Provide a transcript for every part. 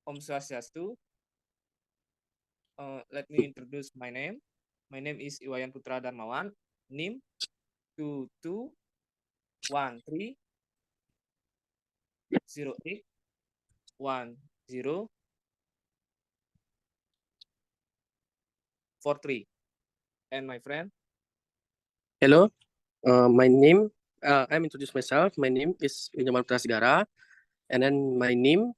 Om Swastiastu. Let me introduce my name. My name is Iwayan Putra Darmawan. NIM 2213081043. And my friend. Hello, I'm introduce myself. My name is Inyaman Prasgara, and then my name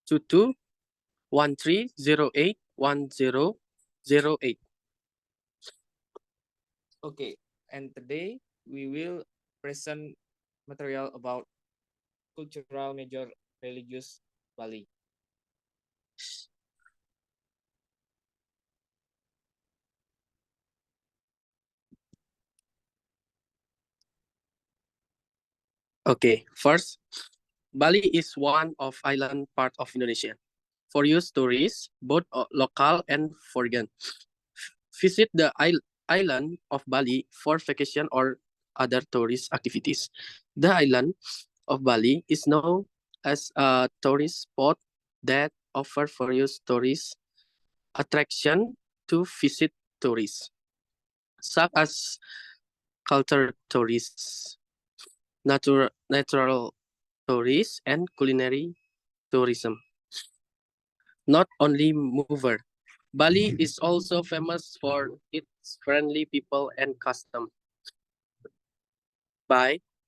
2213081008. Okay, and today we will present material about cultural major religious Bali. Okay, first, Bali is one of island part of Indonesia. For use tourists, both local and foreign, visit the island of Bali for vacation or other tourist activities. The island of Bali is known as a tourist spot that offer for use tourist attraction to visit tourists, such as culture tourists, natural tourists, and culinary tourism. Not only mover, Bali is also famous for its friendly people and custom.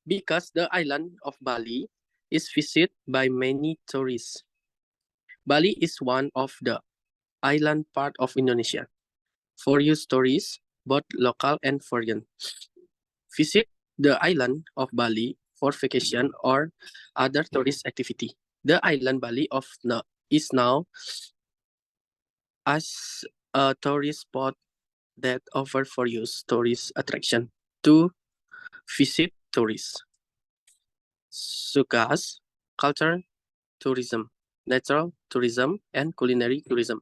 Because the island of Bali is visited by many tourists. Bali is one of the island part of Indonesia. For you tourists, both local and foreign, visit the island of Bali for vacation or other tourist activity. The island Bali is now as a tourist spot that offer for use tourist attraction to visit tourists. Sukas, culture tourism, natural tourism, and culinary tourism.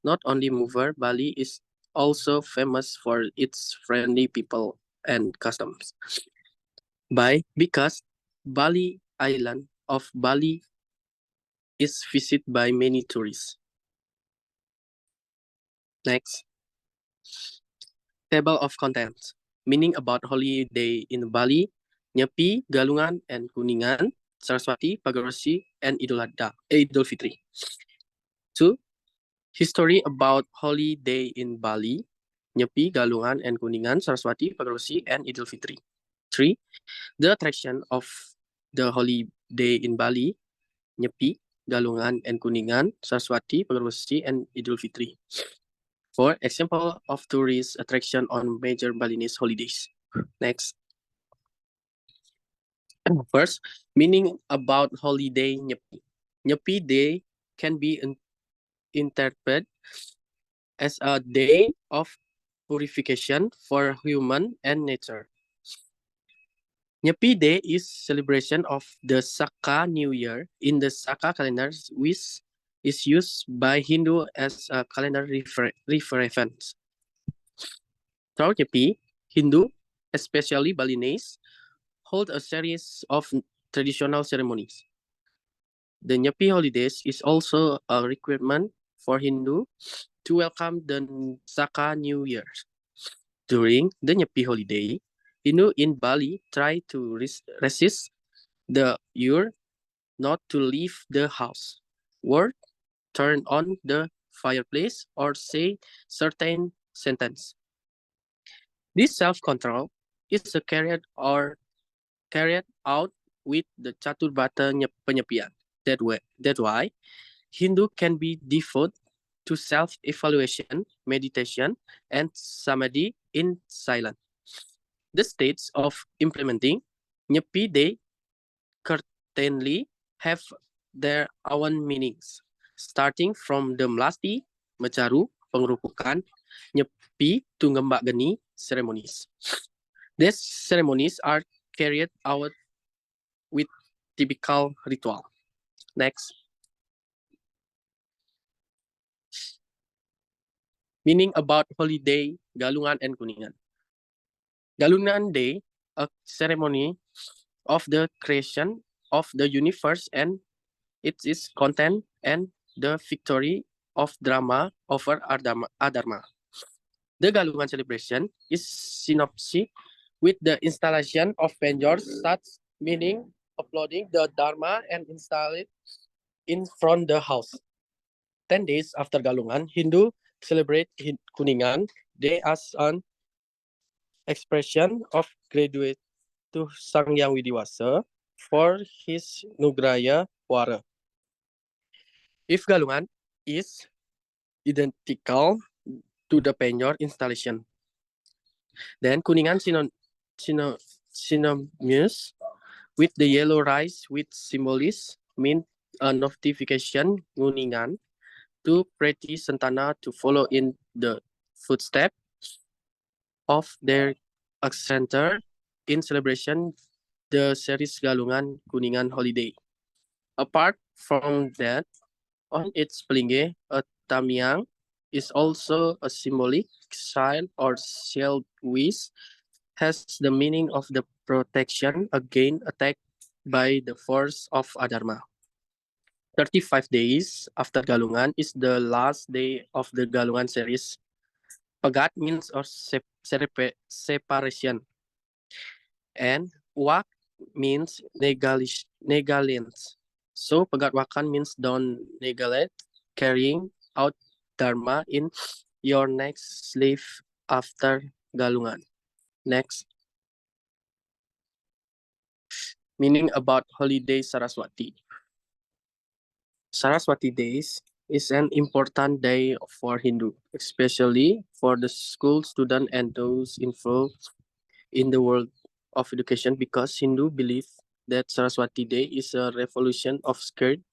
Not only mover, Bali is also famous for its friendly people and customs. Because Bali Island of Bali is visited by many tourists. Next, table of contents. Meaning about holiday in Bali, Nyepi, Galungan, and Kuningan, Saraswati, Pagarosi, and Idul Fitri. 2. History about holiday in Bali, Nyepi, Galungan, and Kuningan, Saraswati, Pagarosi, and Idul Fitri. 3. The attraction of the holiday in Bali, Nyepi, Galungan, and Kuningan, Saraswati, Pagarosi, and Idul Fitri. 4. Example of tourist attraction on major Balinese holidays. Next. First, meaning about holiday Nyepi. Nyepi Day can be interpreted as a day of purification for human and nature. Nyepi Day is celebration of the Saka New Year in the Saka calendar, which is used by Hindu as a calendar reference. Throughout Nyepi, Hindu, especially Balinese, hold a series of traditional ceremonies. The Nyepi holidays is also a requirement for Hindu to welcome the Saka New Year. During the Nyepi holiday, Hindu in Bali try to resist the year not to leave the house, work, turn on the fireplace, or say certain sentence. This self-control is carried out with the Chaturbata Penyepian. That's why Hindu can be devoted to self-evaluation, meditation, and samadhi in silence. The states of implementing Nyepi Day certainly have their own meanings, starting from the Melasti, Mecaru, Pengerupukan, Nyepi, Tunggembak Geni ceremonies. These ceremonies are carried out with typical ritual. Next. Meaning about holiday Galungan and Kuningan. Galungan Day, a ceremony of the creation of the universe and its content and the victory of Dharma over Adharma. The Galungan celebration is synopsis with the installation of penjor, such meaning uploading the Dharma and install it in front the house. 10 days after Galungan, Hindu celebrate Kuningan Day as an expression of gratitude to Sang Hyang Widiwasa for his Nugraya Wara. If Galungan is identical to the penjor installation, then Kuningan synonymous with the yellow rice with symbolis mean a notification Kuningan to Preti Sentana to follow in the footsteps of their ancestor in celebration the series Galungan Kuningan holiday. Apart from that, on its pelinge, a tamiang is also a symbolic child or shield which has the meaning of the protection against attack by the force of Adharma. 35 days after Galungan is the last day of the Galungan series. Pagat means or separation. And Wak means negalience. So Pagatwakan means don't neglect carrying out Dharma in your next life after Galungan. Next. Meaning about holiday Saraswati. Saraswati Days is an important day for Hindu, especially for the school student and those involved in the world of education, because Hindu believe that Saraswati Day is a revolution of scared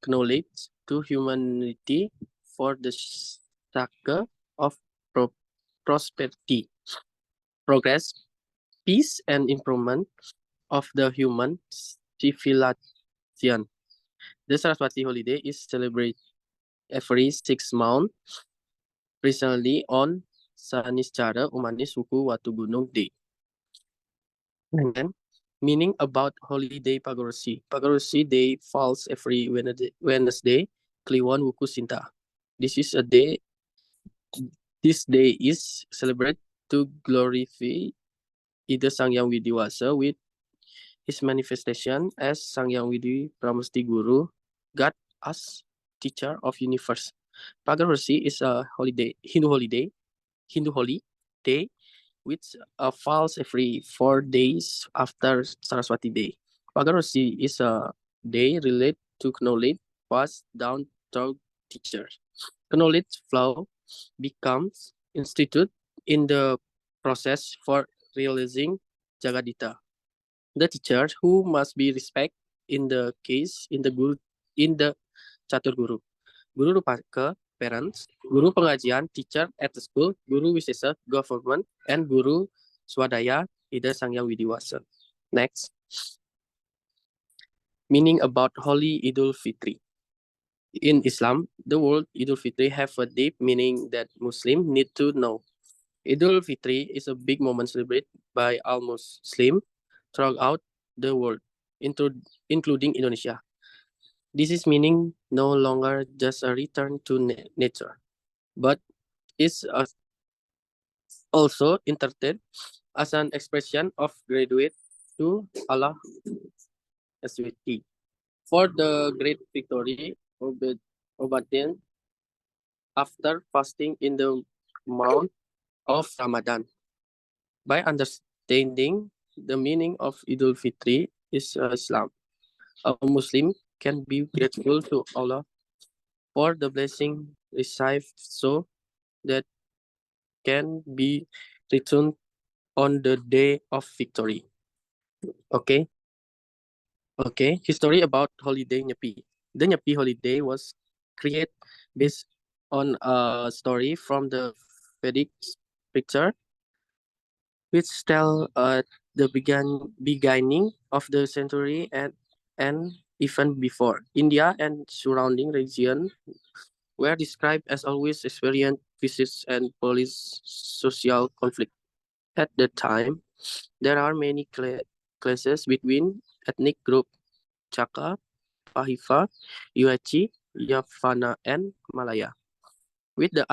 knowledge to humanity for the sake of prosperity, progress, peace, and improvement of the human civilization. The Saraswati holiday is celebrated every 6 months, recently on Saniscara Umanis Suku Watu Gunung Day. And then, meaning about holiday Pagarosi. Pagarosi Day falls every Wednesday, Kliwon Wuku Sinta. This day is celebrated to glorify Ida Sang Hyang Widiwasa with his manifestation as Sang Hyang Widi Pramesti Guru, God as teacher of universe. Pagarosi is a Hindu holy day, which falls every 4 days after Saraswati Day. Pagarosi is a day related to knowledge passed down through teachers. Knowledge flow becomes instituted in the process for realizing Jagadita. The teacher who must be respected in the Catur Guru. Guru Rupaka, parents, Guru Pengajian, teacher at the school, Guru Wisesa, government, and Guru Swadaya, Ida Sang Hyang Widiwasa. Next. Meaning about Holy Idul Fitri. In Islam, the word Idul Fitri have a deep meaning that Muslims need to know. Idul Fitri is a big moment celebrated by all Muslims throughout the world, including Indonesia. This is meaning no longer just a return to nature, but is also interpreted as an expression of gratitude to Allah SWT for the great victory obtained after fasting in the month of Ramadan. By understanding the meaning of Idul Fitri is Islam, a Muslim can be grateful to Allah for the blessing received so that can be returned on the day of victory. Okay. History about holiday Nyepi. The Nyepi holiday was created based on a story from the Vedic scripture, which tell the beginning of the century and even before. India and surrounding region were described as always experienced visits and police social conflict. At that time, there are many clashes between ethnic groups: Chaka, Pahifa, Yuachi, Yavana, and Malaya, with the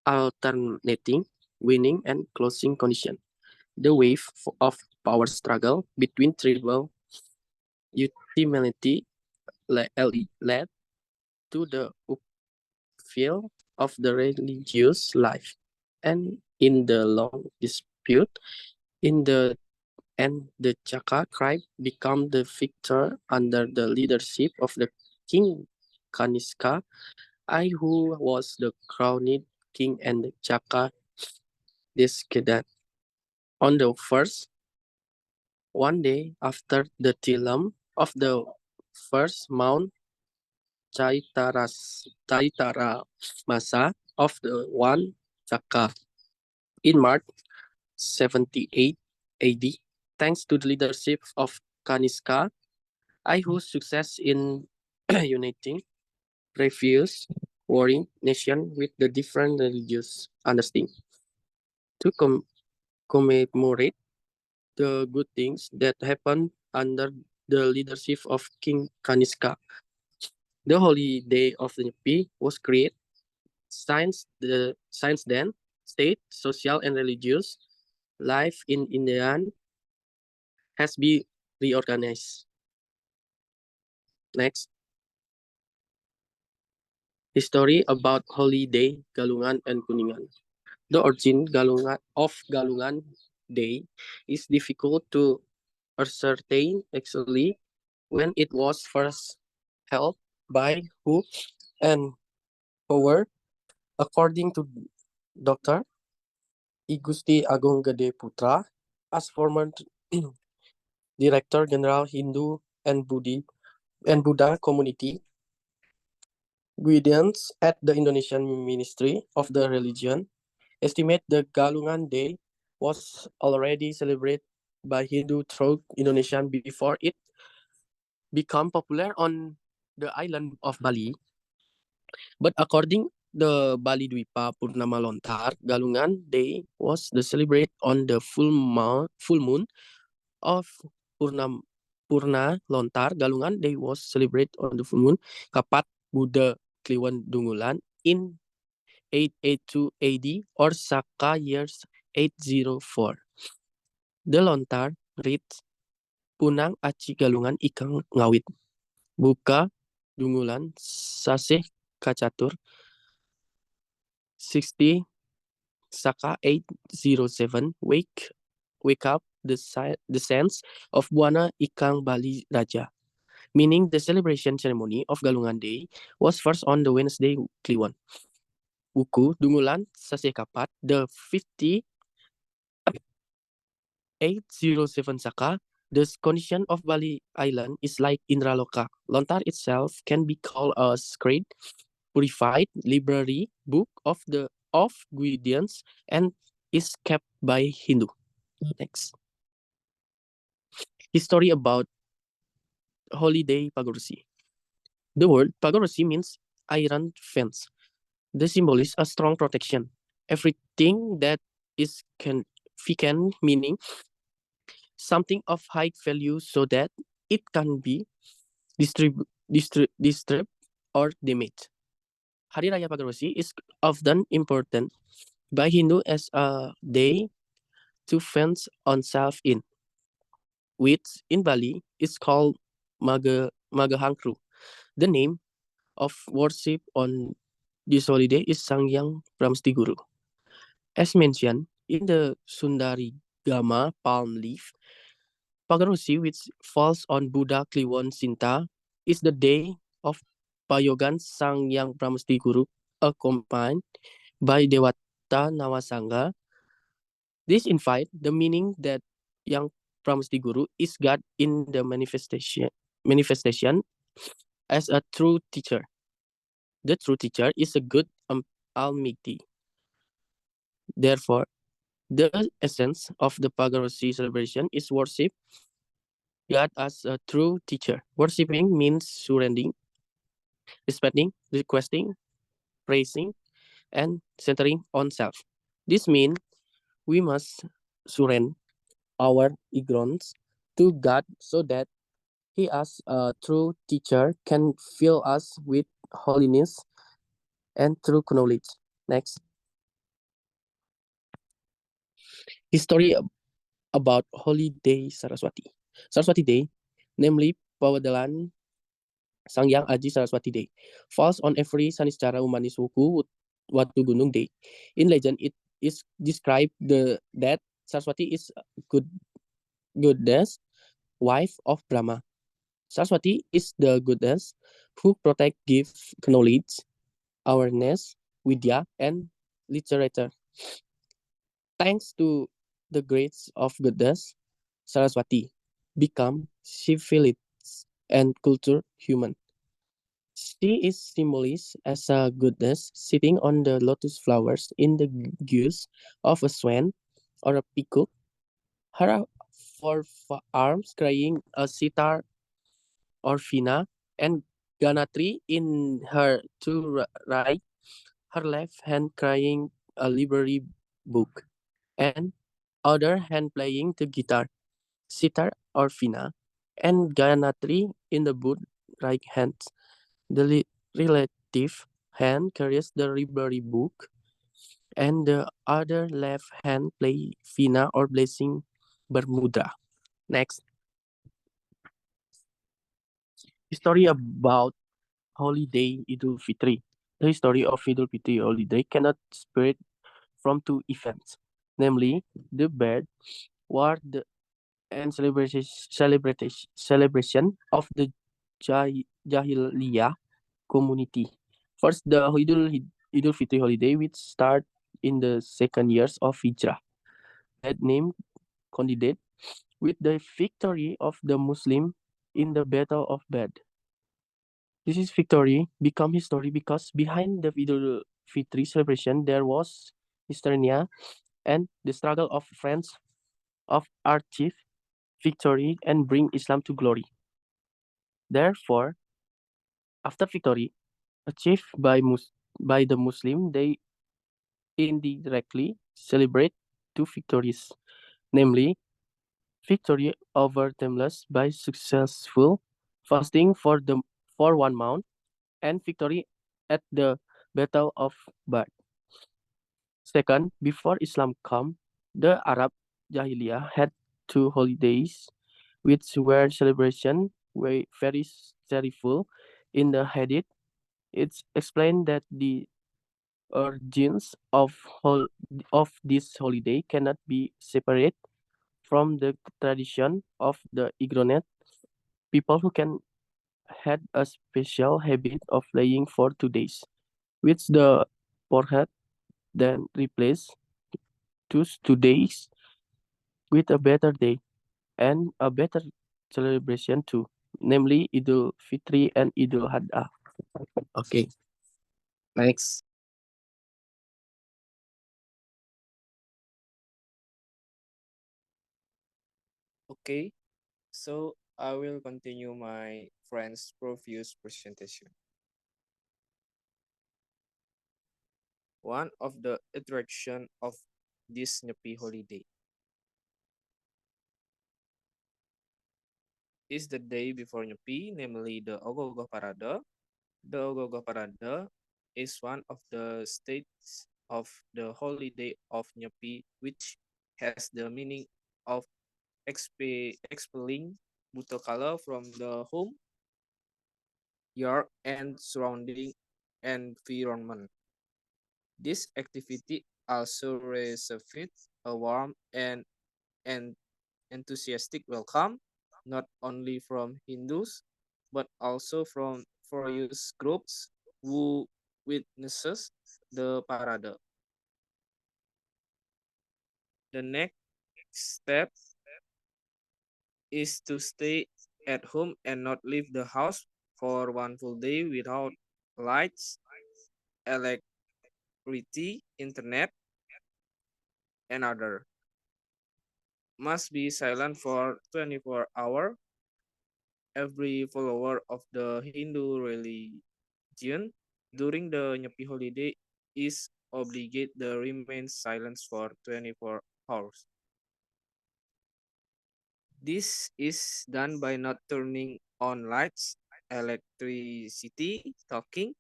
alternating winning and closing condition. The wave of power struggle between tribal ultimately led to the upheaval of the religious life, and in the long dispute, in the end, the Chaka tribe became the victor under the leadership of the king Kaniska, who was the crowned king, and the Chaka discarded. On the first one day after the Tilam of the first Mount Chaitara Masa of the one Chaka in March 78 AD, thanks to the leadership of Kaniska, whose success in uniting previous warring nation with the different religious understanding. To commemorate the good things that happened under the leadership of King Kaniska, the holy day of the Nyepi was created. Science then, state, social, and religious life in Indian has been reorganized. Next, history about Holy Day Galungan and Kuningan. The origin of Galungan Day is difficult to ascertain exactly when it was first held, by who, and power. According to Dr. Igusti Agung Gede Putra, as former Director General Hindu and Buddha Community Guidance at the Indonesian Ministry of the Religion, estimate the Galungan Day was already celebrated by Hindu throughout Indonesia before it became popular on the island of Bali. But according the Bali Dwipa Purnama Lontar, Galungan Day was the celebrate on the full moon of Purna Lontar. Galungan Day was celebrated on the full moon Kapat Buddha Kliwon Dungulan in 882 AD or Saka years 804. The Lontar reads Punang aci galungan ikang ngawit. Buka dungulan sasih kacatur 60 Saka 807 wake up the sense of Buana Ikang Bali Raja, meaning the celebration ceremony of Galungan Day was first on the Wednesday Kliwon. Buku Dungulan Sasih Kapat, the 5807 Saka, the condition of Bali Island is like Indraloka. Lontar itself can be called a sacred, purified library book of guidance and is kept by Hindu. Next. History about Holiday Pagorsi. The word Pagorsi means iron fence. The symbol is a strong protection. Everything that is vacant, meaning something of high value so that it can be disturbed or damaged. Hari Raya Pagorsi is often important by Hindu as a day to fence oneself in, which in Bali is called Magahangkru. The name of worship on this holiday is Sangyang Pramesti Guru. As mentioned in the Sundari Gama palm leaf, Pagorsi, which falls on Buddha Kliwon Sinta, is the day of Payogan Sangyang Pramesti Guru, accompanied by Dewata Nawasangha. This invite the meaning that Yang Pramesti Guru is God in the manifestation as a true teacher. The true teacher is a good Almighty. Therefore, the essence of the Pagorsi celebration is worship God as a true teacher. Worshipping means surrendering, respecting, requesting, praising, and centering on self. This means we must surrender our ignorance to God so that He, as a true teacher, can fill us with holiness and true knowledge. Next, history about Holy Day Saraswati. Saraswati Day, namely Pawadalan Sangyang Aji Saraswati Day, falls on every Saniscara Umanis Wuku Watu Gunung Day. In legend, it is described that Saraswati is good goddess, wife of Brahma. Saraswati is the goddess who protect, give knowledge, awareness, vidya, and literature. Thanks to the grace of goddess, Saraswati become civilized and culture human. She is symbolized as a goddess sitting on the lotus flowers in the guise of a swan or a peacock. Her four arms carrying a sitar or fina and ganatri in her right, her left hand carrying a library book, and other hand playing the guitar, sitar or fina, and ganatri in the both right hands. The relative hand carries the library book, and the other left hand play fina or blessing bermudra. Next, story about holiday Idul Fitri. The history of Idul Fitri holiday cannot spread from two events, namely the birth, war, and celebration of the Jahiliyah community. First, the Idul Fitri holiday, which start in the second years of Hijrah, that name candidate with the victory of the Muslim in the Battle of Badr. This is victory become history because behind the Idul Fitri celebration there was hysteria and the struggle of friends of achieve victory and bring Islam to glory. Therefore, after victory achieved by the Muslim, they indirectly celebrate two victories, namely victory over Temlas by successful fasting for 1 month and victory at the Battle of Badr. Second, before Islam come, the Arab Jahiliyah had two holidays which were celebration were very cheerful. In the Hadith, it's explained that the origins of this holiday cannot be separated from the tradition of the Igronette people who can had a special habit of playing for 2 days, which the Prophet then replaced those 2 days with a better day and a better celebration too, namely Idul Fitri and Idul Adha. Okay, next. Okay, so I will continue my friend's previous presentation. One of the attraction of this Nyepi holiday is the day before Nyepi, namely the Ogoh-Ogoh Parade. The Ogoh-Ogoh Parade is one of the states of the holiday of Nyepi, which has the meaning of expelling Butokala from the home, yard, and surrounding environment. This activity also received a warm and enthusiastic welcome, not only from Hindus, but also from various groups who witnesses the parade. The next step is to stay at home and not leave the house for one full day without lights, electricity, internet, and other. Must be silent for 24 hours. Every follower of the Hindu religion during the Nyepi holiday is obligated to remain silent for 24 hours. This is done by not turning on lights, electricity, talking,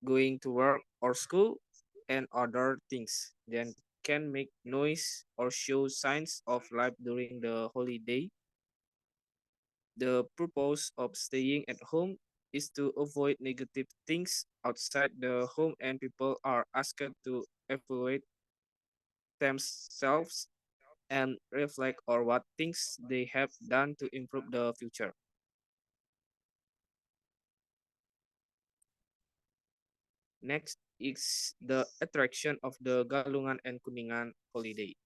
going to work or school, and other things. Then can make noise or show signs of life during the holiday. The purpose of staying at home is to avoid negative things outside the home, and people are asked to evaluate themselves and reflect on what things they have done to improve the future. Next is the attraction of the Galungan and Kuningan holiday.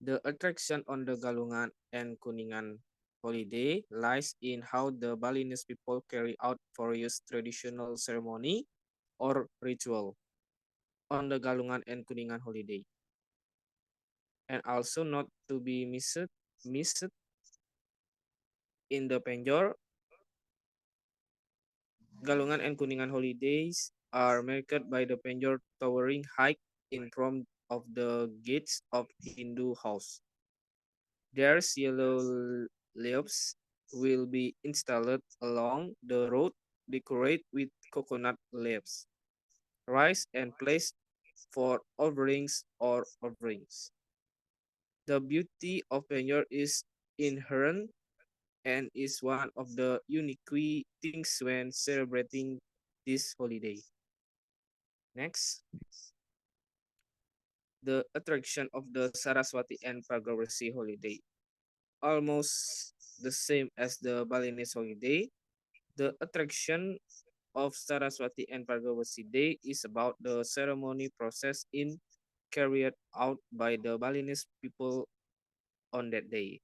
The attraction on the Galungan and Kuningan holiday lies in how the Balinese people carry out various traditional ceremony or ritual on the Galungan and Kuningan holiday. And also not to be missed in the Penjor, Galungan and Kuningan holidays are marked by the Penjor towering height in front of the gates of Hindu house. There's yellow leaves will be installed along the road decorated with coconut leaves, rice and placed for offerings. The beauty of Penjor is inherent and is one of the unique things when celebrating this holiday. Next, the attraction of the Saraswati and Pagawasi holiday. Almost the same as the Balinese holiday, the attraction of Saraswati and Pagawasi Day is about the ceremony process in carried out by the Balinese people on that day,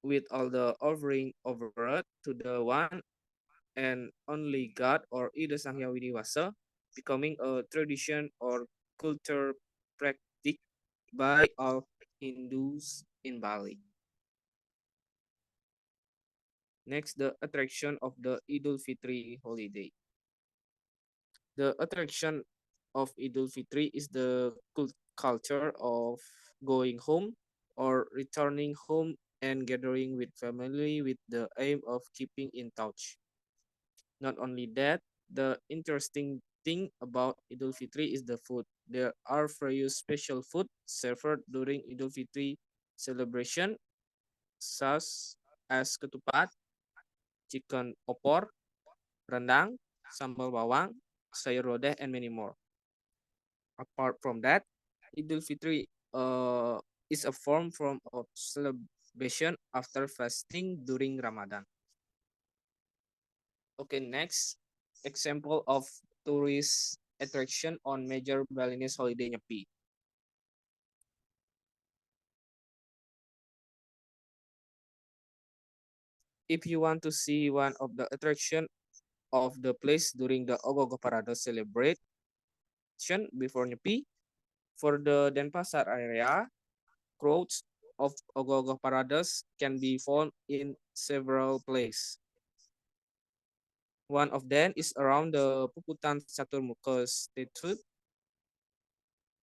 with all the offering over to the one and only God or Ida Sang Hyang Wasa, becoming a tradition or culture practiced by all Hindus in Bali. Next, the attraction of the Idul Fitri holiday. The attraction of Idul Fitri is the culture of going home or returning home and gathering with family with the aim of keeping in touch. Not only that, the interesting thing about Idul Fitri is the food. There are various special food served during Idul Fitri celebration, such as ketupat, chicken opor, rendang, sambal bawang, sayur lodeh, and many more. Apart from that, Idul Fitri is a form of celebration after fasting during Ramadan. Okay, next example of tourist attraction on major Balinese holiday Nyepi. If you want to see one of the attraction of the place during the Ogogo Parade celebration before Nyepi, for the Denpasar area, crowds of Ogogo Parades can be found in several places. One of them is around the Puputan Caturmuka statue,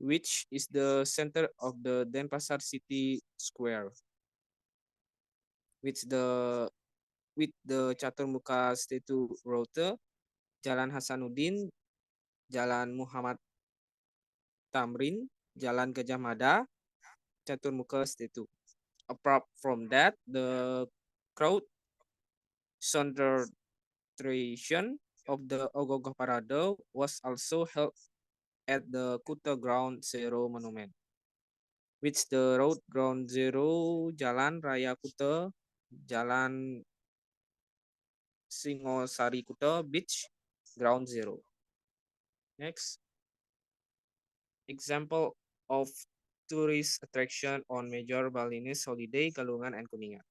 which is the center of the Denpasar City Square, which the with the Caturmuka statue route, Jalan Hasanuddin, Jalan Muhammad Tamrin, Jalan Gajah Mada, Caturmuka statue. Apart from that, the crowd concentration of the Ogogo Parade was also held at the Kuta Ground Zero Monument, which the road Ground Zero, Jalan Raya Kuta, Jalan Singosari Kuta Beach, Ground Zero. Next, example of tourist attraction on major Balinese holiday, Galungan and Kuningan.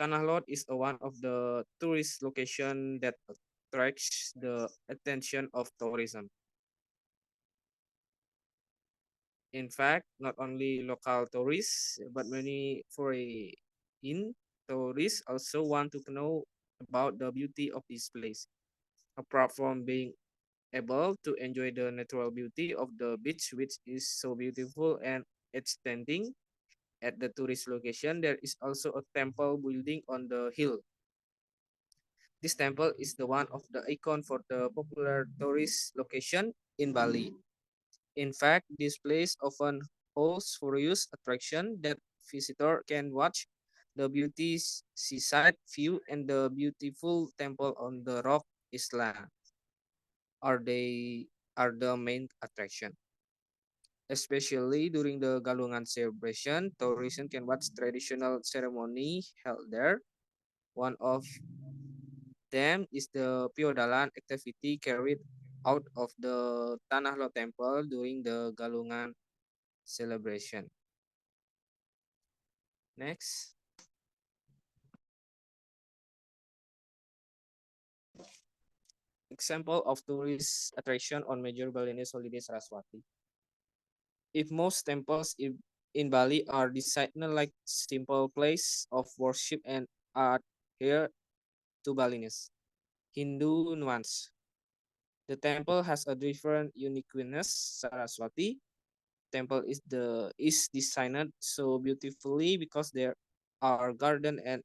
Tanah Lot is one of the tourist location that attracts the attention of tourism. In fact, not only local tourists, but many foreign tourists also want to know about the beauty of this place. Apart from being able to enjoy the natural beauty of the beach, which is so beautiful and extending. At the tourist location, there is also a temple building on the hill. This temple is the one of the icon for the popular tourist location in Bali. In fact, this place often hosts various attractions that visitor can watch the beauty seaside view and the beautiful temple on the rock island are they are the main attraction. Especially during the Galungan celebration, tourists can watch traditional ceremony held there. One of them is the Piodalan activity carried out of the Tanah Lot Temple during the Galungan celebration. Next, example of tourist attraction on major Balinese holiday Saraswati. If most temples in Bali are designed like simple place of worship and art here to Balinese Hindu nuance. The temple has a different uniqueness. Saraswati temple is designed so beautifully because there are garden and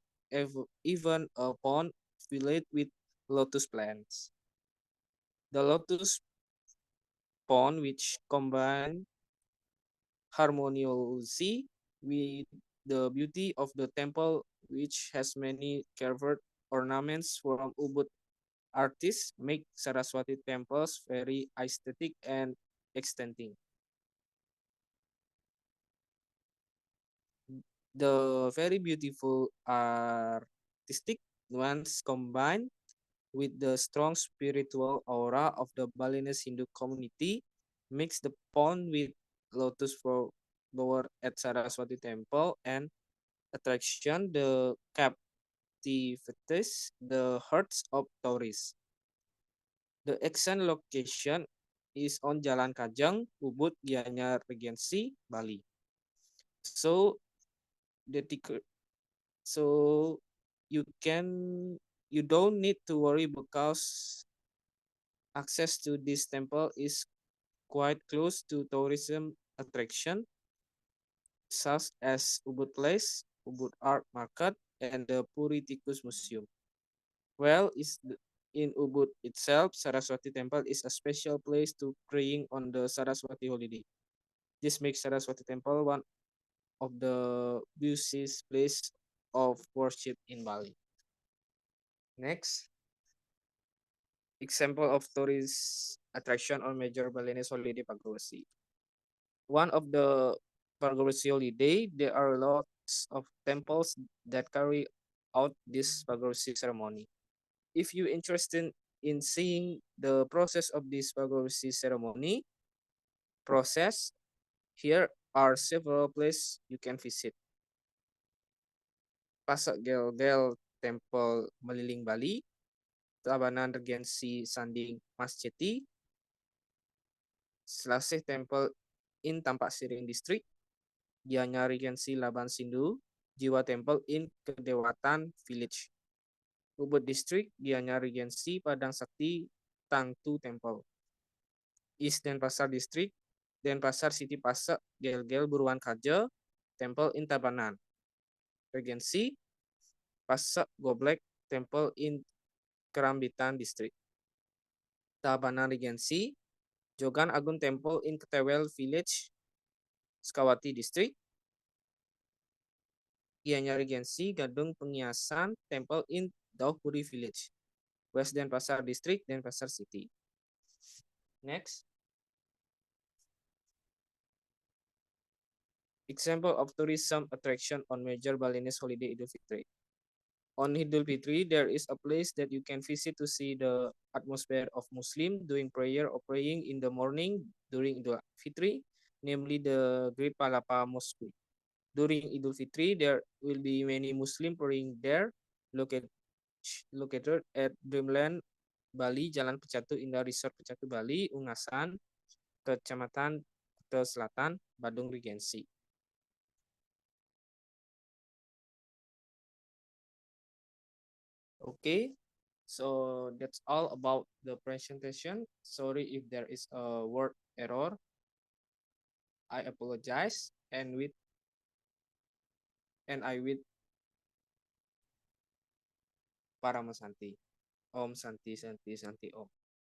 even a pond filled with lotus plants. The lotus pond, which combine harmoniously with the beauty of the temple, which has many carved ornaments from Ubud artists, make Saraswati temples very aesthetic and extending. The very beautiful artistic nuance combined with the strong spiritual aura of the Balinese Hindu community makes the pond with lotus flower at Saraswati temple and attraction the captivities the hearts of tourists. The exact location is on Jalan Kajang, Ubud, Gianyar Regency, Bali. So the so you can you don't need to worry because access to this temple is quite close to tourism attraction such as Ubud Place, Ubud Art Market, and the Puri Tikus Museum. Well, in Ubud itself, Saraswati Temple is a special place to praying on the Saraswati holiday. This makes Saraswati Temple one of the busiest place of worship in Bali. Next, example of tourist attraction on major Balinese holiday Pagawasi. One of the Pagawasi holiday, there are lots of temples that carry out this Pagawasi ceremony. If you're interested in seeing the process of this Pagawasi ceremony process, here are several places you can visit. Pasak Gel Temple Meliling Bali, Tabanan Regency Sanding Masjidi, Selasih Temple in Tampak Siring District, Gianyar Regency Laban Sindu, Jiwa Temple in Kedewatan Village, Ubud District, Gianyar Regency Padang Sakti Tangtu Temple, East Denpasar District, Denpasar City Pasak Gel Buruan Kaja, Temple in Tabanan, Regency Pasak Goblek Temple in Kerambitan District, Tabanan Regency, Jogan Agun Temple in Ketewel Village, Sukawati District, Gianyar Regency, Gadung Pengiasan Temple in Daupuri Village, West Denpasar District, Denpasar City. Next. Example of tourism attraction on major Balinese holiday Idul Fitri. On Idul Fitri, there is a place that you can visit to see the atmosphere of Muslim doing prayer or praying in the morning during Idul Fitri, namely the Great Palapa Mosque. During Idul Fitri, there will be many Muslim praying there, located at Dreamland Bali, Jalan Pecatu Indah Resort Pecatu Bali, Ungasan, Kecamatan Kuta Selatan, Badung Regency. Okay, so that's all about the presentation. Sorry if there is a word error. I apologize. and with and I with Paramasanti. Om Santi Santi Santi Om.